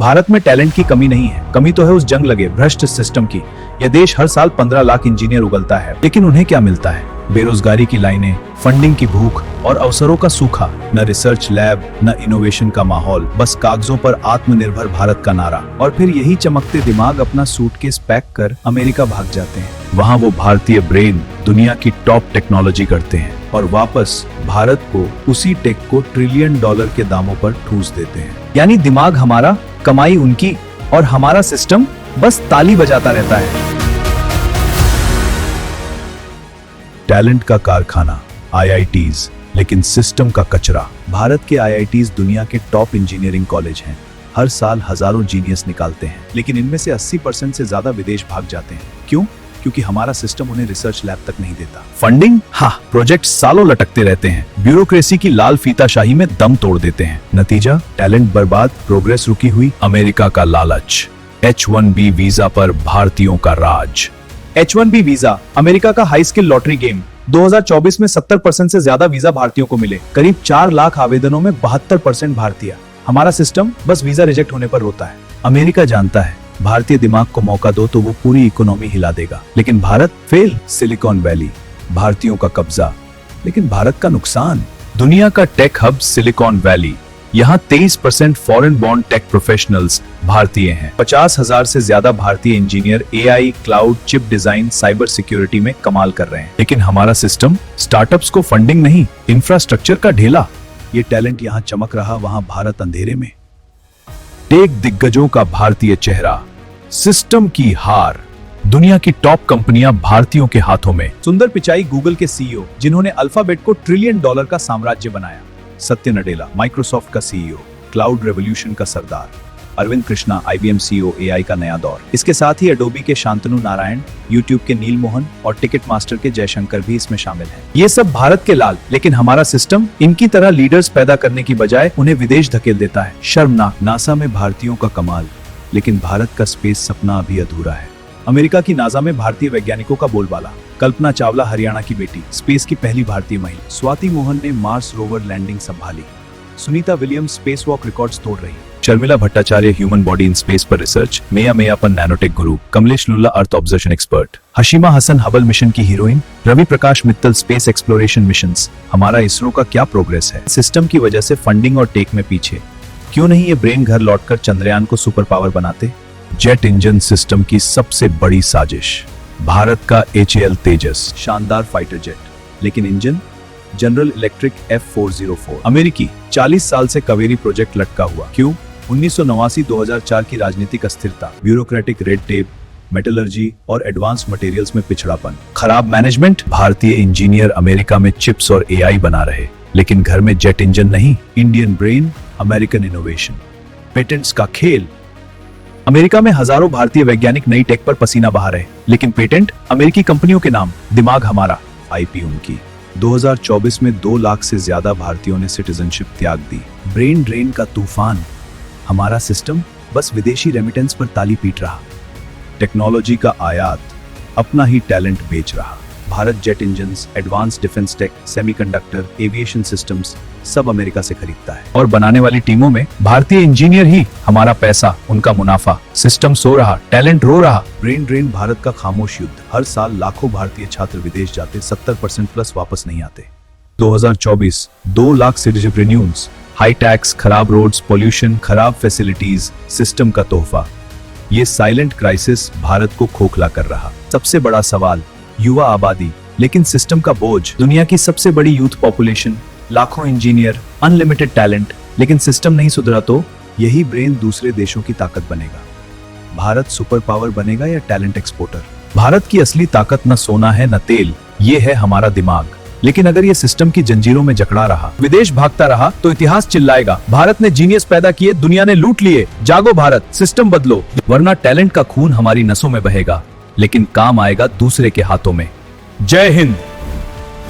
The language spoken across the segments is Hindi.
भारत में टैलेंट की कमी नहीं है, कमी तो है उस जंग लगे भ्रष्ट सिस्टम की। यह देश हर साल 15 लाख इंजीनियर उगलता है, लेकिन उन्हें क्या मिलता है? बेरोजगारी की लाइनें, फंडिंग की भूख और अवसरों का सूखा। न रिसर्च लैब, न इनोवेशन का माहौल, बस कागजों पर आत्मनिर्भर भारत का नारा। और फिर यही चमकते दिमाग अपना सूटकेस पैक कर अमेरिका भाग जाते हैं। वहाँ वो भारतीय ब्रेन दुनिया की टॉप टेक्नोलॉजी करते हैं और वापस भारत को उसी टेक को $1 ट्रिलियन के दामों पर ठूस देते हैं। यानी दिमाग हमारा, कमाई उनकी, और हमारा सिस्टम बस ताली बजाता रहता है। टैलेंट का कारखाना IITs, लेकिन सिस्टम का कचरा। भारत के IITs दुनिया के टॉप इंजीनियरिंग कॉलेज हैं। हर साल हजारों जीनियस निकालते हैं, लेकिन इनमें से 80% से ज्यादा विदेश भाग जाते हैं। क्यों? क्योंकि हमारा सिस्टम उन्हें रिसर्च लैब तक नहीं देता। फंडिंग, हाँ, प्रोजेक्ट सालों लटकते रहते हैं। ब्यूरोक्रेसी की लाल फीताशाही में दम तोड़ देते हैं। नतीजा, टैलेंट बर्बाद, प्रोग्रेस रुकी हुई। अमेरिका का लालच, H1B वीजा पर भारतीयों का राज। H1B वीजा अमेरिका का हाई स्किल लॉटरी गेम। 2024 में 70% से ज्यादा वीजा भारतीयों को मिले। करीब 4 लाख आवेदनों में 72% भारतीय। हमारा सिस्टम बस वीजा रिजेक्ट होने पर रोता है। अमेरिका जानता है भारतीय दिमाग को मौका दो तो वो पूरी इकोनॉमी हिला देगा, लेकिन भारत फेल। सिलिकॉन वैली, भारतीयों का कब्जा, लेकिन भारत का नुकसान। दुनिया का टेक हब सिलिकॉन वैली, यहाँ 23% फॉरेन बॉर्न टेक प्रोफेशनल्स भारतीय हैं। 50,000 से ज्यादा भारतीय engineer AI, cloud, chip design, cyber security में कमाल कर रहे हैं। लेकिन हमारा सिस्टम स्टार्टअप्स को फंडिंग नहीं, इंफ्रास्ट्रक्चर का ढेला। ये टैलेंट यहाँ चमक रहा, वहाँ भारत अंधेरे में। टेक दिग्गजों का भारतीय चेहरा, सिस्टम की हार। दुनिया की टॉप कंपनियां भारतीयों के हाथों में। सुंदर पिचाई गूगल के CEO, जिन्होंने अल्फाबेट को $1 ट्रिलियन का साम्राज्य बनाया। सत्य नडेला, माइक्रोसॉफ्ट का CEO, क्लाउड रेवोल्यूशन का सरदार। Arvind Krishna, IBM CEO, AI का नया दौर। इसके साथ ही एडोबी के शांतनु नारायण, यूट्यूब के नील मोहन और टिकट मास्टर के जयशंकर भी इसमें शामिल हैं। ये सब भारत के लाल, लेकिन हमारा सिस्टम इनकी तरह लीडर्स पैदा करने की बजाय उन्हें विदेश धकेल देता है। शर्मनाक। नासा में भारतीयों का कमाल, लेकिन भारत का स्पेस सपना अभी अधूरा है। अमेरिका की नासा में भारतीय वैज्ञानिकों का बोलबाला। कल्पना चावला हरियाणा की बेटी, स्पेस की पहली भारतीय महिला। स्वाति मोहन ने मार्स रोवर लैंडिंग संभाली। Sunita Williams spacewalk records तोड़ रही। Sharmila Bhattacharya human body in space पर रिसर्च। मेयापन नैनोटेक गुरु। Kamlesh Lulla earth observation expert. Hashima Hasan Hubble mission की heroine. Ravi Prakash Mittal space exploration missions. हमारा इसरो का क्या प्रोग्रेस है? सिस्टम की वजह से फंडिंग और टेक में पीछे। क्यों नहीं ये ब्रेन घर लौटकर चंद्रयान को सुपर पावर बनाते? जेट इंजन सिस्टम की सबसे बड़ी साजिश। भारत का HAL तेजस, शानदार फाइटर जेट, लेकिन इंजन जनरल इलेक्ट्रिक F404। अमेरिकी 40 साल से कावेरी प्रोजेक्ट लटका हुआ। क्यों? 1989-2004 की राजनीतिक अस्थिरता, ब्यूरोक्रेटिक रेड टेप, मेटलर्जी और एडवांस मटेरियल्स में पिछड़ापन, खराब मैनेजमेंट। भारतीय इंजीनियर अमेरिका में चिप्स और AI बना रहे, लेकिन घर में जेट इंजन नहीं। Indian brain, American innovation. Patents का खेल। अमेरिका में हजारों भारतीय वैज्ञानिक नई टेक पर पसीना बहा रहे, लेकिन पेटेंट अमेरिकी कंपनियों के नाम, दिमाग हमारा, IP उनकी। 2024 में 2 लाख से ज्यादा भारतीयों ने सिटीजनशिप त्याग दी। ब्रेन ड्रेन का तूफान। हमारा सिस्टम बस विदेशी रेमिटेंस पर ताली पीट रहा। टेक्नोलॉजी का आयात, अपना ही टैलेंट बेच रहा। Bharat jet engines, advance defence tech, semiconductor, aviation systems सब अमेरिका से खरीदता है। और बनाने वाली टीमों में भारतीय इंजीनियर ही। हमारा पैसा, उनका मुनाफा। सिस्टम सो रहा, टैलेंट रो रहा। ब्रेन ड्रेन भारत का खामोश युद्ध। हर साल लाखों भारतीय छात्र विदेश जाते, 70% प्लस वापस नहीं आते। 2024 2 lakh citizenship renewals. High tax, खराब रोड्स, पोल्यूशन, खराब फैसिलिटीज, सिस्टम का तोहफा। ये साइलेंट क्राइसिस भारत को खोखला कर रहा। सबसे बड़ा सवाल, युवा आबादी, लेकिन सिस्टम का बोझ। दुनिया की सबसे बड़ी यूथ पॉपुलेशन, लाखों इंजीनियर, अनलिमिटेड टैलेंट, लेकिन सिस्टम नहीं सुधरा तो यही ब्रेन दूसरे देशों की ताकत बनेगा। भारत सुपर पावर बनेगा या टैलेंट एक्सपोर्टर? भारत की असली ताकत न सोना है न तेल, ये है हमारा दिमाग। लेकिन अगर ये सिस्टम की जंजीरों में जकड़ा रहा, विदेश भागता रहा, तो इतिहास चिल्लाएगा, भारत ने जीनियस पैदा किए, दुनिया ने लूट लिए। जागो भारत, सिस्टम बदलो, वरना टैलेंट का खून हमारी नसों में बहेगा, लेकिन काम आएगा दूसरे के हाथों में। जय हिंद।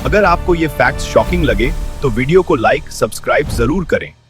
अगर आपको ये फैक्ट्स शॉकिंग लगे तो वीडियो को लाइक, सब्सक्राइब जरूर करें।